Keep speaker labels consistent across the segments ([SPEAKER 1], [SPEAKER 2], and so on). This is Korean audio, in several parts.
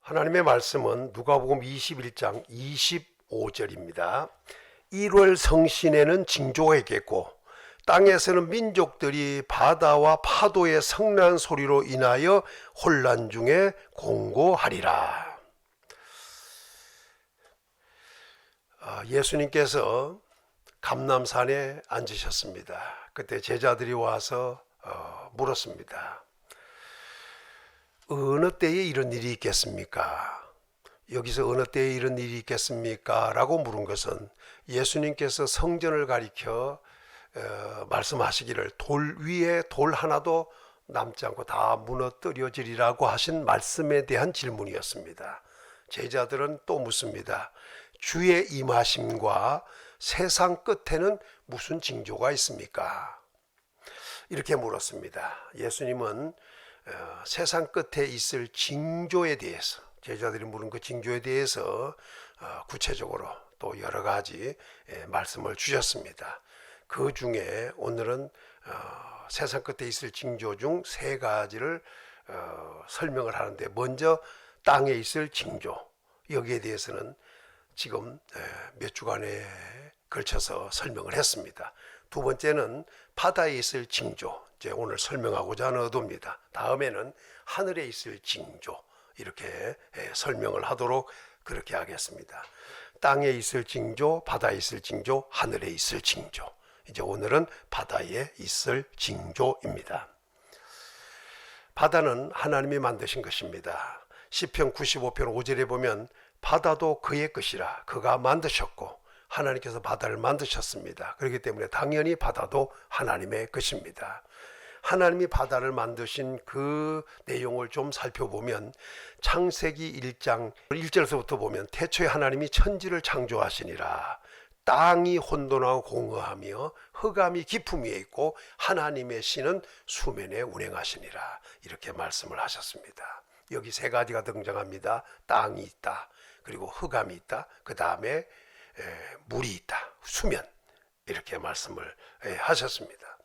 [SPEAKER 1] 하나님의 말씀은 누가복음 21장 25절입니다. 1월 성신에는 징조가 있겠고 땅에서는 민족들이 바다와 파도의 성난 소리로 인하여 혼란 중에 공고하리라. 예수님께서 감람산에 앉으셨습니다. 그때 제자들이 와서 물었습니다. 어느 때에 이런 일이 있겠습니까? 여기서 어느 때에 이런 일이 있겠습니까? 라고 물은 것은 예수님께서 성전을 가리켜 말씀하시기를 돌 위에 돌 하나도 남지 않고 다 무너뜨려지리라고 하신 말씀에 대한 질문이었습니다. 제자들은 또 묻습니다. 주의 임하심과 세상 끝에는 무슨 징조가 있습니까? 이렇게 물었습니다. 예수님은 세상 끝에 있을 징조에 대해서, 제자들이 물은 그 징조에 대해서 구체적으로 또 여러 가지 말씀을 주셨습니다. 그 중에 오늘은 세상 끝에 있을 징조 중 세 가지를 설명을 하는데, 먼저 땅에 있을 징조, 여기에 대해서는 지금 몇 주간에 걸쳐서 설명을 했습니다. 두 번째는 바다에 있을 징조, 이제 오늘 설명하고자 하는 의도입니다. 다음에는 하늘에 있을 징조, 이렇게 설명을 하도록 그렇게 하겠습니다. 땅에 있을 징조, 바다에 있을 징조, 하늘에 있을 징조. 이제 오늘은 바다에 있을 징조입니다. 바다는 하나님이 만드신 것입니다. 시편 95편 5절에 보면 바다도 그의 것이라, 그가 만드셨고 하나님께서 바다를 만드셨습니다. 그렇기 때문에 당연히 바다도 하나님의 것입니다. 하나님이 바다를 만드신 그 내용을 좀 살펴보면 창세기 1장 1절에서부터 보면 태초에 하나님이 천지를 창조하시니라. 땅이 혼돈하고 공허하며 흑암이 깊음 위에 있고 하나님의 신은 수면에 운행하시니라. 이렇게 말씀을 하셨습니다. 여기 세 가지가 등장합니다. 땅이 있다, 그리고 흑암이 있다, 그 다음에 물이 있다, 수면, 이렇게 말씀을 하셨습니다.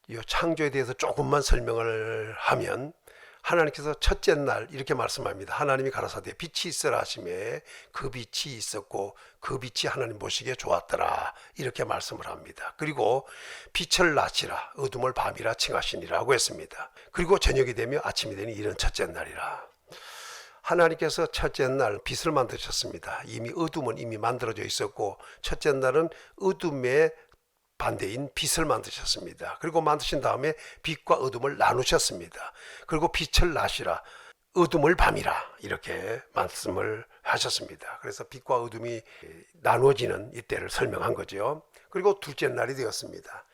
[SPEAKER 1] 이 창조에 대해서 조금만 설명을 하면 하나님께서 첫째 날 이렇게 말씀합니다. 하나님이 가라사대 빛이 있으라 하시매 그 빛이 있었고 그 빛이 하나님 보시기에 좋았더라, 이렇게 말씀을 합니다. 그리고 빛을 낮이라 어둠을 밤이라 칭하시니라고 했습니다. 그리고 저녁이 되며 아침이 되니 이런 첫째 날이라. 하나님께서 첫째 날 빛을 만드셨습니다. 이미 어둠은 이미 만들어져 있었고 첫째 날은 어둠의 반대인 빛을 만드셨습니다. 그리고 만드신 다음에 빛과 어둠을 나누셨습니다. 그리고 빛을 낮이라 어둠을 밤이라, 이렇게 말씀을 하셨습니다. 그래서 빛과 어둠이 나누어지는 이때를 설명한 거죠. 그리고 둘째 날이 되었습니다.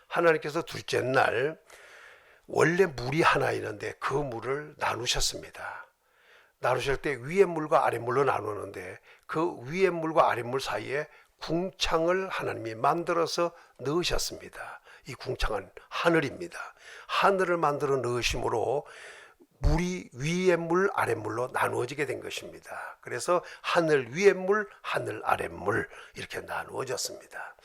[SPEAKER 1] 하나님께서 둘째 날 원래 물이 하나 있는데 그 물을 나누셨습니다. 나누실 때 위의 물과 아랫 물로 나누는데 그 위의 물과 아랫 물 사이에 궁창을 하나님이 만들어서 넣으셨습니다. 이 궁창은 하늘입니다. 하늘을 만들어 넣으심으로 물이 위의 물, 아랫 물로 나누어지게 된 것입니다. 그래서 하늘 위의 물, 하늘 아랫 물, 이렇게 나누어졌습니다.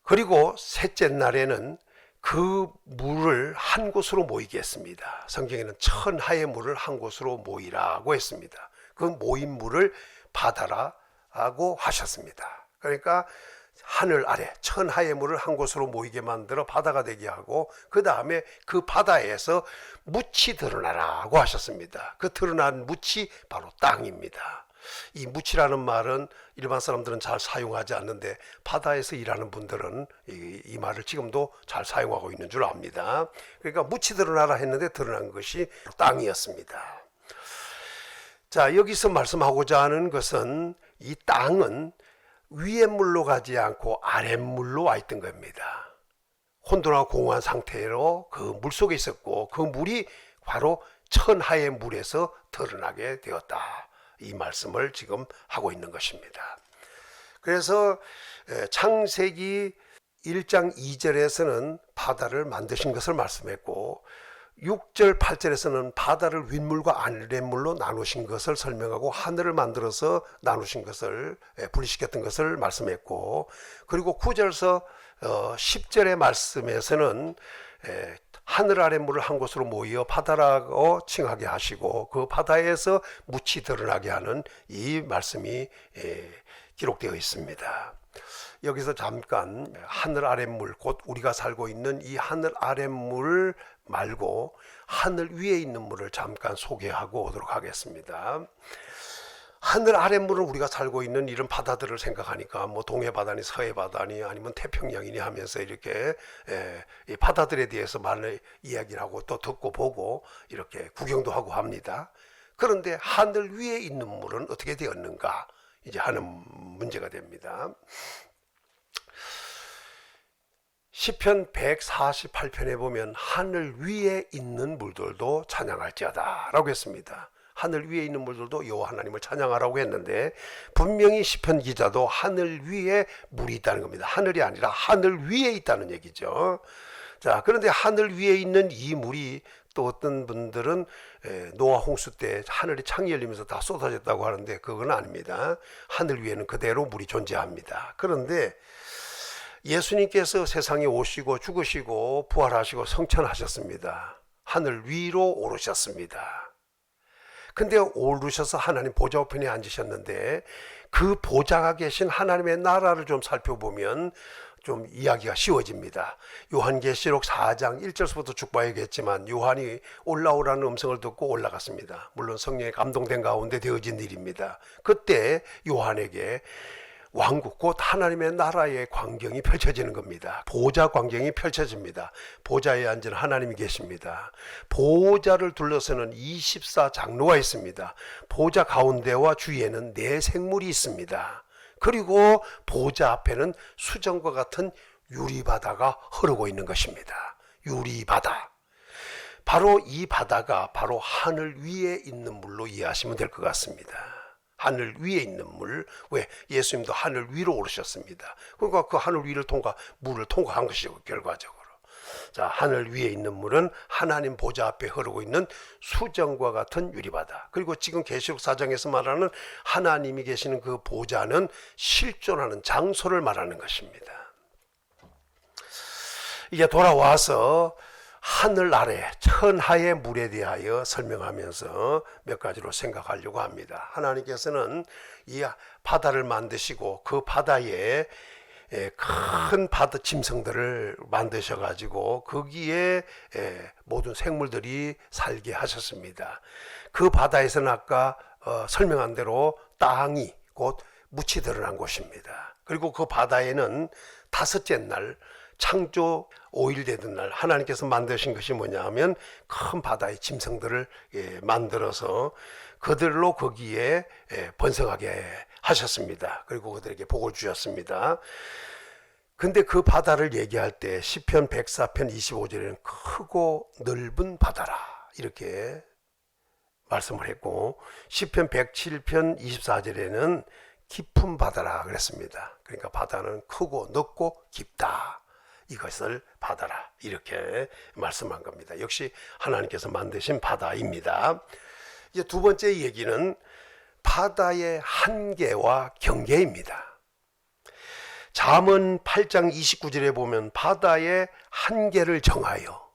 [SPEAKER 1] 그리고 셋째 날에는 그 물을 한 곳으로 모이게 했습니다. 성경에는 천하의 물을 한 곳으로 모이라고 했습니다. 그 모인 물을 바다라고 하셨습니다. 그러니까 하늘 아래 천하의 물을 한 곳으로 모이게 만들어 바다가 되게 하고, 그 다음에 그 바다에서 묻이 드러나라고 하셨습니다. 그 드러난 묻이 바로 땅입니다. 이 묻이라는 말은 일반 사람들은 잘 사용하지 않는데 바다에서 일하는 분들은 이 말을 지금도 잘 사용하고 있는 줄 압니다. 그러니까 묻이 드러나라 했는데 드러난 것이 땅이었습니다. 자, 여기서 말씀하고자 하는 것은 이 땅은 위의 물로 가지 않고 아랫 물로 와 있던 겁니다. 혼돈하고 공허한 상태로 그 물 속에 있었고 그 물이 바로 천하의 물에서 드러나게 되었다, 이 말씀을 지금 하고 있는 것입니다. 그래서 창세기 1장 2절에서는 바다를 만드신 것을 말씀했고 6절 8절에서는 바다를 윗물과 아랫물로 나누신 것을 설명하고 하늘을 만들어서 나누신 것을 분리시켰던 것을 말씀했고, 그리고 9절에서 10절의 말씀에서는 하늘 아래 물을 한 곳으로 모여 바다라고 칭하게 하시고 그 바다에서 묻이 드러나게 하는 이 말씀이 기록되어 있습니다. 여기서 잠깐 하늘 아랫물, 곧 우리가 살고 있는 이 하늘 아랫물 말고 하늘 위에 있는 물을 잠깐 소개하고 오도록 하겠습니다. 하늘 아랫물은 우리가 살고 있는 이런 바다들을 생각하니까 뭐 동해바다니 서해바다니 아니면 태평양이니 하면서 이렇게 이 바다들에 대해서 많은 이야기를 하고 또 듣고 보고 이렇게 구경도 하고 합니다. 그런데 하늘 위에 있는 물은 어떻게 되었는가 이제 하는 문제가 됩니다. 시편 148편에 보면 하늘 위에 있는 물들도 찬양할지어다 라고 했습니다. 하늘 위에 있는 물들도 여호와 하나님을 찬양하라고 했는데 분명히 시편 기자도 하늘 위에 물이 있다는 겁니다. 하늘이 아니라 하늘 위에 있다는 얘기죠. 자, 그런데 하늘 위에 있는 이 물이 또 어떤 분들은 노아 홍수 때 하늘이 창이 열리면서 다 쏟아졌다고 하는데 그건 아닙니다. 하늘 위에는 그대로 물이 존재합니다. 그런데 예수님께서 세상에 오시고 죽으시고 부활하시고 성천하셨습니다. 하늘 위로 오르셨습니다. 근데 오르셔서 하나님 보좌 우편에 앉으셨는데 그 보좌가 계신 하나님의 나라를 좀 살펴보면 좀 이야기가 쉬워집니다. 요한계시록 4장 1절부터 쭉 봐야겠지만 요한이 올라오라는 음성을 듣고 올라갔습니다. 물론 성령에 감동된 가운데 되어진 일입니다. 그때 요한에게 왕국 곧 하나님의 나라의 광경이 펼쳐지는 겁니다. 보좌 광경이 펼쳐집니다. 보좌에 앉은 하나님이 계십니다. 보좌를 둘러서는 24장로가 있습니다. 보좌 가운데와 주위에는 4생물이 있습니다. 그리고 보좌 앞에는 수정과 같은 유리바다가 흐르고 있는 것입니다. 유리바다. 바로 이 바다가 바로 하늘 위에 있는 물로 이해하시면 될 것 같습니다. 하늘 위에 있는 물. 왜? 예수님도 하늘 위로 오르셨습니다. 그러니까 그 하늘 위를 물을 통과한 것이고 결과적으로. 자, 하늘 위에 있는 물은 하나님 보좌 앞에 흐르고 있는 수정과 같은 유리바다. 그리고 지금 계시록 4장에서 말하는 하나님이 계시는 그 보좌는 실존하는 장소를 말하는 것입니다. 이제 돌아와서 하늘 아래 천하의 물에 대하여 설명하면서 몇 가지로 생각하려고 합니다. 하나님께서는 이 바다를 만드시고 그 바다에 큰 바다 짐승들을 만드셔가지고 거기에 모든 생물들이 살게 하셨습니다. 그 바다에서는 아까 설명한 대로 땅이 곧 묻이 드러난 곳입니다. 그리고 그 바다에는 다섯째 날 창조 5일 되던 날 하나님께서 만드신 것이 뭐냐 하면 큰 바다의 짐승들을 만들어서 그들로 거기에 번성하게 하셨습니다. 그리고 그들에게 복을 주셨습니다. 근데 그 바다를 얘기할 때 시편 104편 25절에는 크고 넓은 바다라 이렇게 말씀을 했고 시편 107편 24절에는 깊은 바다라 그랬습니다. 그러니까 바다는 크고 넓고 깊다. 이것을 바다라 이렇게 말씀한 겁니다. 역시 하나님께서 만드신 바다입니다. 이제 두 번째 얘기는 바다의 한계와 경계입니다. 잠언 8장 29절에 보면 바다의 한계를 정하여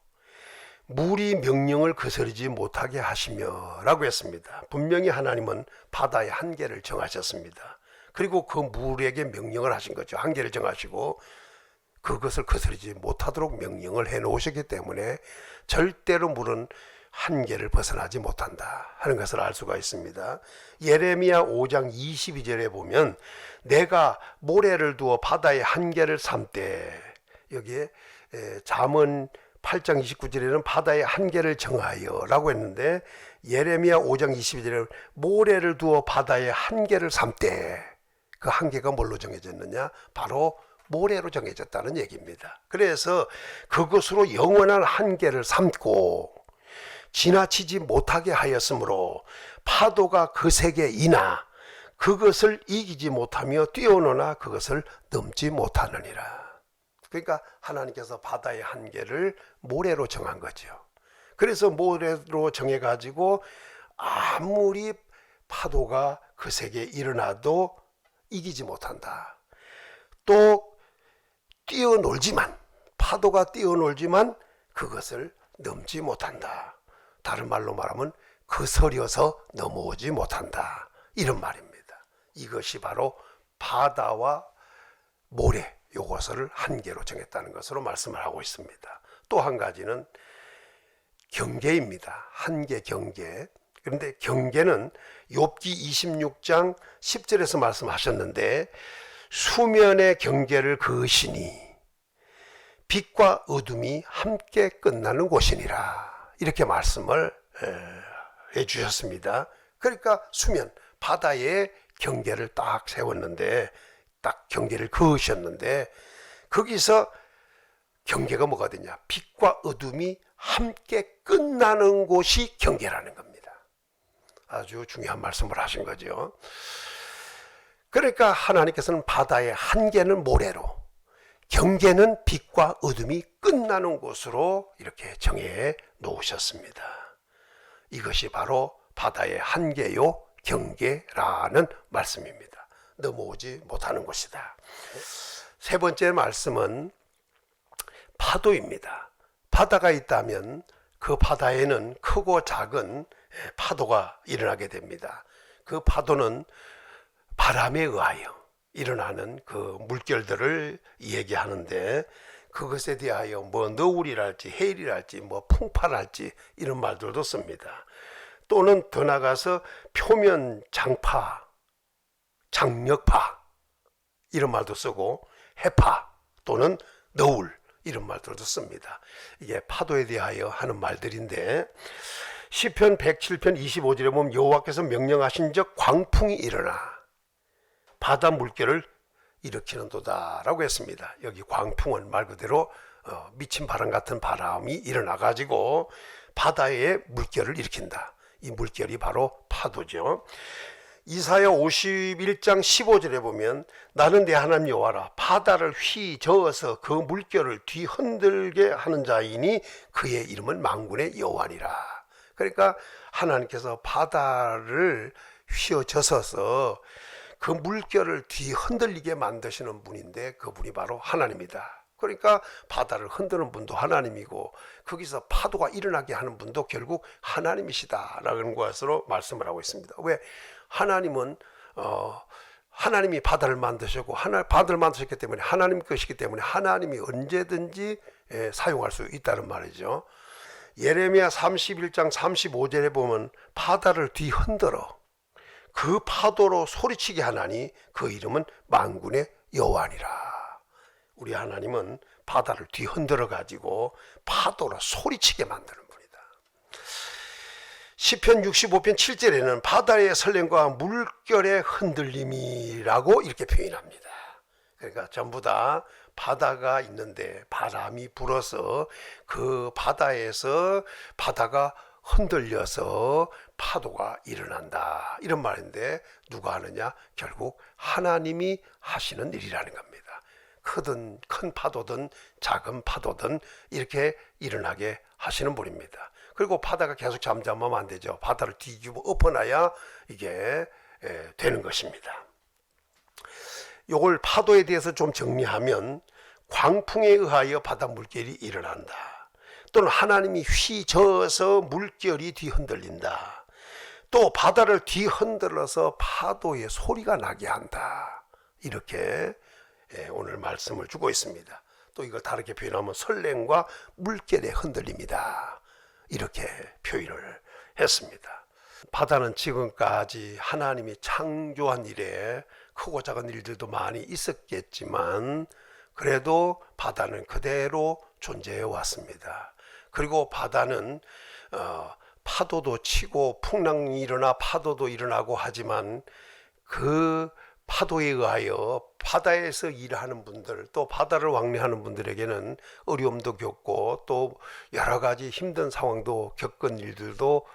[SPEAKER 1] 물이 명령을 거스르지 못하게 하시며 라고 했습니다. 분명히 하나님은 바다의 한계를 정하셨습니다. 그리고 그 물에게 명령을 하신 거죠. 한계를 정하시고 그것을 거스르지 못하도록 명령을 해놓으셨기 때문에 절대로 물은 한계를 벗어나지 못한다 하는 것을 알 수가 있습니다. 예레미야 5장 22절에 보면 내가 모래를 두어 바다의 한계를 삼되 여기에 잠언 8장 29절에는 바다의 한계를 정하여 라고 했는데 예레미야 5장 22절에 모래를 두어 바다의 한계를 삼되 그 한계가 뭘로 정해졌느냐? 바로 모래로 정해졌다는 얘기입니다. 그래서 그것으로 영원한 한계를 삼고 지나치지 못하게 하였으므로 파도가 그 세계 이나 그것을 이기지 못하며 뛰어노나 그것을 넘지 못하느니라. 그러니까 하나님께서 바다의 한계를 모래로 정한 거죠. 그래서 모래로 정해가지고 아무리 파도가 그 세계에 일어나도 이기지 못한다. 또 뛰어놀지만 파도가 뛰어놀지만 그것을 넘지 못한다. 다른 말로 말하면 거스려서 넘어오지 못한다. 이런 말입니다. 이것이 바로 바다와 모래, 요것을 한계로 정했다는 것으로 말씀을 하고 있습니다. 또 한 가지는 경계입니다. 한계 경계. 그런데 경계는 욥기 26장 10절에서 말씀하셨는데, 수면의 경계를 그으시니 빛과 어둠이 함께 끝나는 곳이니라, 이렇게 말씀을 해 주셨습니다. 그러니까 수면, 바다의 경계를 딱 세웠는데, 딱 경계를 그으셨는데, 거기서 경계가 뭐가 되냐? 빛과 어둠이 함께 끝나는 곳이 경계라는 겁니다. 아주 중요한 말씀을 하신 거죠. 그러니까 하나님께서는 바다의 한계는 모래로, 경계는 빛과 어둠이 끝나는 곳으로 이렇게 정해 놓으셨습니다. 이것이 바로 바다의 한계요 경계라는 말씀입니다. 넘어오지 못하는 곳이다. 세 번째 말씀은 파도입니다. 바다가 있다면 그 바다에는 크고 작은 파도가 일어나게 됩니다. 그 파도는 바람에 의하여 일어나는 그 물결들을 얘기하는데, 그것에 대하여 뭐 너울이랄지 해일이랄지 뭐 풍파랄지 이런 말들도 씁니다. 또는 더 나가서 표면 장파, 장력파 이런 말도 쓰고, 해파 또는 너울 이런 말들도 씁니다. 이게 파도에 대하여 하는 말들인데, 시편 107편 25절에 보면 여호와께서 명령하신 적 광풍이 일어나 바다 물결을 일으키는도다 라고 했습니다. 여기 광풍은 말 그대로 미친 바람 같은 바람이 일어나 가지고 바다에 물결을 일으킨다. 이 물결이 바로 파도죠. 이사야 51장 15절에 보면 나는 내 하나님 여호와라, 바다를 휘저어서 그 물결을 뒤흔들게 하는 자이니 그의 이름은 만군의 여호와니라. 그러니까 하나님께서 바다를 휘어져서 그 물결을 뒤흔들리게 만드시는 분인데, 그분이 바로 하나님이다. 그러니까 바다를 흔드는 분도 하나님이고, 거기서 파도가 일어나게 하는 분도 결국 하나님이시다라는 것으로 말씀을 하고 있습니다. 왜? 하나님은 하나님이 바다를 만드셨고, 바다를 만드셨기 때문에 하나님 것이기 때문에 하나님이 언제든지 사용할 수 있다는 말이죠. 예레미야 31장 35절에 보면 바다를 뒤흔들어 그 파도로 소리치게 하나니 그 이름은 만군의 여호와니라. 우리 하나님은 바다를 뒤흔들어 가지고 파도로 소리치게 만드는 분이다. 시편 65편 7절에는 바다의 설렘과 물결의 흔들림이라고 이렇게 표현합니다. 그러니까 전부 다 바다가 있는데 바람이 불어서 그 바다에서 바다가 흔들려서 파도가 일어난다, 이런 말인데, 누가 하느냐? 결국 하나님이 하시는 일이라는 겁니다. 큰 파도든 작은 파도든 이렇게 일어나게 하시는 분입니다. 그리고 바다가 계속 잠잠하면 안 되죠. 바다를 뒤집어 엎어놔야 이게 되는 것입니다. 요걸 파도에 대해서 좀 정리하면, 광풍에 의하여 바다 물결이 일어난다, 또는 하나님이 휘저어서 물결이 뒤흔들린다, 또 바다를 뒤흔들어서 파도의 소리가 나게 한다, 이렇게 오늘 말씀을 주고 있습니다. 또 이걸 다르게 표현하면 설렘과 물결의 흔들림이다, 이렇게 표현을 했습니다. 바다는 지금까지 하나님이 창조한 일에 크고 작은 일들도 많이 있었겠지만, 그래도 바다는 그대로 존재해 왔습니다. 그리고 바다는 파도도 치고 풍랑이 일어나 파도도 일어나고 하지만, 그 파도에 의하여 바다에서 일하는 분들, 또 바다를 왕래하는 분들에게는 어려움도 겪고 또 여러 가지 힘든 상황도 겪은 일들도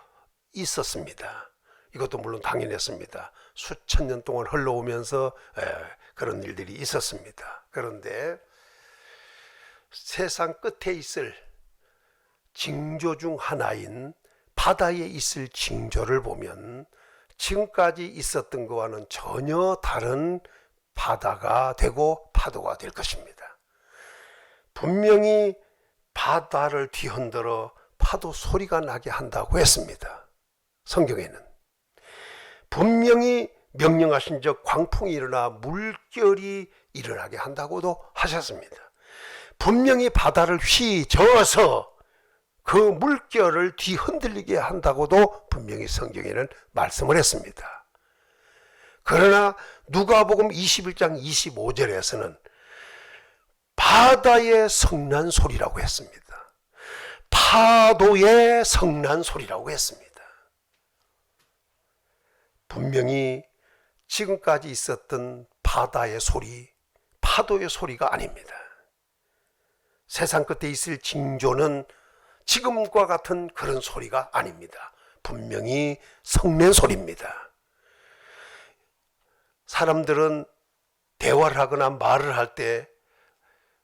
[SPEAKER 1] 있었습니다. 이것도 물론 당연했습니다. 수천 년 동안 흘러오면서 그런 일들이 있었습니다. 그런데 세상 끝에 있을 징조 중 하나인 바다에 있을 징조를 보면 지금까지 있었던 것과는 전혀 다른 바다가 되고 파도가 될 것입니다. 분명히 바다를 뒤흔들어 파도 소리가 나게 한다고 했습니다. 성경에는 분명히 명령하신 적 광풍이 일어나 물결이 일어나게 한다고도 하셨습니다. 분명히 바다를 휘저어서 그 물결을 뒤흔들리게 한다고도 분명히 성경에는 말씀을 했습니다. 그러나 누가복음 21장 25절에서는 바다의 성난 소리라고 했습니다. 파도의 성난 소리라고 했습니다. 분명히 지금까지 있었던 바다의 소리, 파도의 소리가 아닙니다. 세상 끝에 있을 징조는 지금과 같은 그런 소리가 아닙니다. 분명히 성낸 소리입니다. 사람들은 대화를 하거나 말을 할 때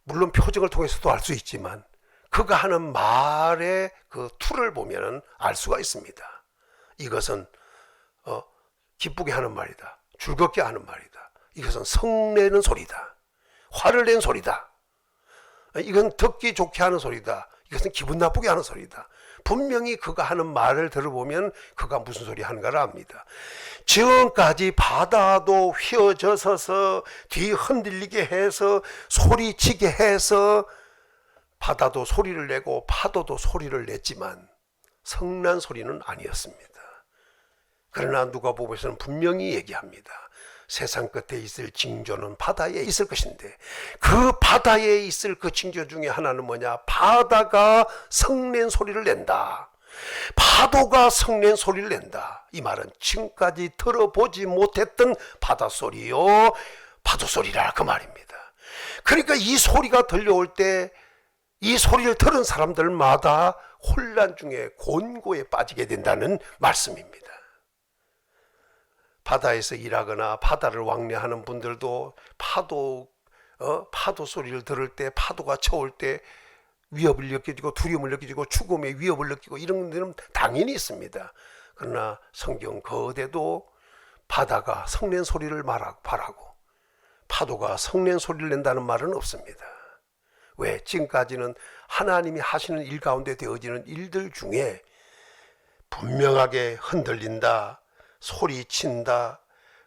[SPEAKER 1] 물론 표정을 통해서도 알 수 있지만 그가 하는 말의 그 틀을 보면 알 수가 있습니다. 이것은 기쁘게 하는 말이다. 즐겁게 하는 말이다. 이것은 성내는 소리다. 화를 낸 소리다. 이건 듣기 좋게 하는 소리다. 이것은 기분 나쁘게 하는 소리다. 분명히 그가 하는 말을 들어보면 그가 무슨 소리 하는가를 압니다. 지금까지 바다도 휘어져서 뒤흔들리게 해서 소리치게 해서 바다도 소리를 내고 파도도 소리를 냈지만 성난 소리는 아니었습니다. 그러나 누가복음에서는 분명히 얘기합니다. 세상 끝에 있을 징조는 바다에 있을 것인데 그 바다에 있을 그 징조 중에 하나는 뭐냐? 바다가 성낸 소리를 낸다. 파도가 성낸 소리를 낸다. 이 말은 지금까지 들어보지 못했던 바다 소리요 파도 소리라 그 말입니다. 그러니까 이 소리가 들려올 때 이 소리를 들은 사람들마다 혼란 중에 곤고에 빠지게 된다는 말씀입니다. 바다에서 일하거나 바다를 왕래하는 분들도 파도 소리를 들을 때, 파도가 쳐올 때 위협을 느끼고 두려움을 느끼고 죽음의 위협을 느끼고 이런 데는 당연히 있습니다. 그러나 성경 거대도 바다가 성낸 소리를 바라고 파도가 성낸 소리를 낸다는 말은 없습니다. 왜? 지금까지는 하나님이 하시는 일 가운데 되어지는 일들 중에 분명하게 흔들린다, 소리친다,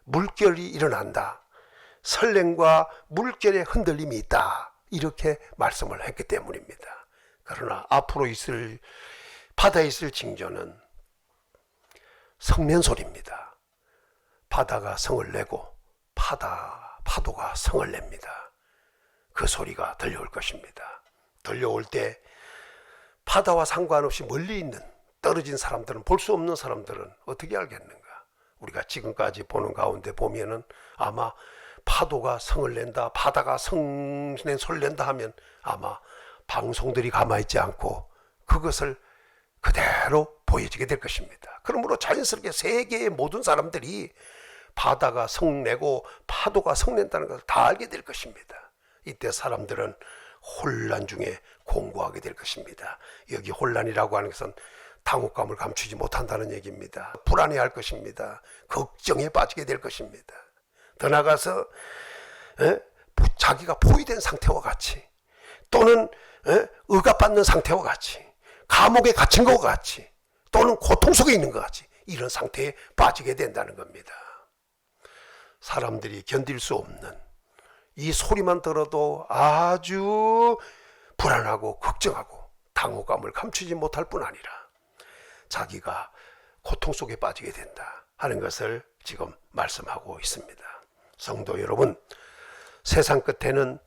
[SPEAKER 1] 물결이 일어난다, 설렘과 물결의 흔들림이 있다, 이렇게 말씀을 했기 때문입니다. 그러나 앞으로 있을 바다에 있을 징조는 성낸 소리입니다. 바다가 성을 내고 파도가 성을 냅니다. 그 소리가 들려올 것입니다. 들려올 때 바다와 상관없이 멀리 있는 떨어진 사람들은, 볼 수 없는 사람들은 어떻게 알겠는가? 우리가 지금까지 보는 가운데 보면은 아마 파도가 성을 낸다, 바다가 성낸 소리를 낸다 하면 아마 방송들이 가만히 있지 않고 그것을 그대로 보여지게 될 것입니다. 그러므로 자연스럽게 세계의 모든 사람들이 바다가 성내고 파도가 성낸다는 것을 다 알게 될 것입니다. 이때 사람들은 혼란 중에 공고하게 될 것입니다. 여기 혼란이라고 하는 것은 당혹감을 감추지 못한다는 얘기입니다. 불안해할 것입니다. 걱정에 빠지게 될 것입니다. 더 나아가서 자기가 포위된 상태와 같이, 또는 억압받는 상태와 같이, 감옥에 갇힌 것과 같이, 또는 고통 속에 있는 것 같이 이런 상태에 빠지게 된다는 겁니다. 사람들이 견딜 수 없는 이 소리만 들어도 아주 불안하고 걱정하고 당혹감을 감추지 못할 뿐 아니라 자기가 고통 속에 빠지게 된다 하는 것을 지금 말씀하고 있습니다. 성도 여러분, 세상 끝에는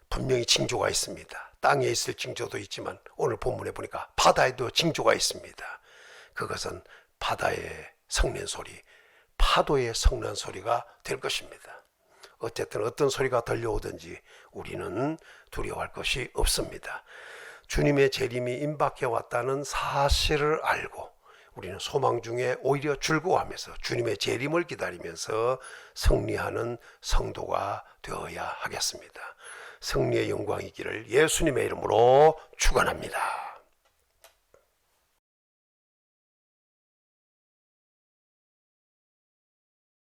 [SPEAKER 1] 분명히 징조가 있습니다. 땅에 있을 징조도 있지만 오늘 본문에 보니까 바다에도 징조가 있습니다. 그것은 바다의 성낸 소리, 파도의 성난 소리가 될 것입니다. 어쨌든 어떤 소리가 들려오든지 우리는 두려워할 것이 없습니다. 주님의 재림이 임박해 왔다는 사실을 알고 우리는 소망 중에 오히려 즐거워하면서 주님의 재림을 기다리면서 승리하는 성도가 되어야 하겠습니다. 승리의 영광이기를 예수님의 이름으로 축원합니다.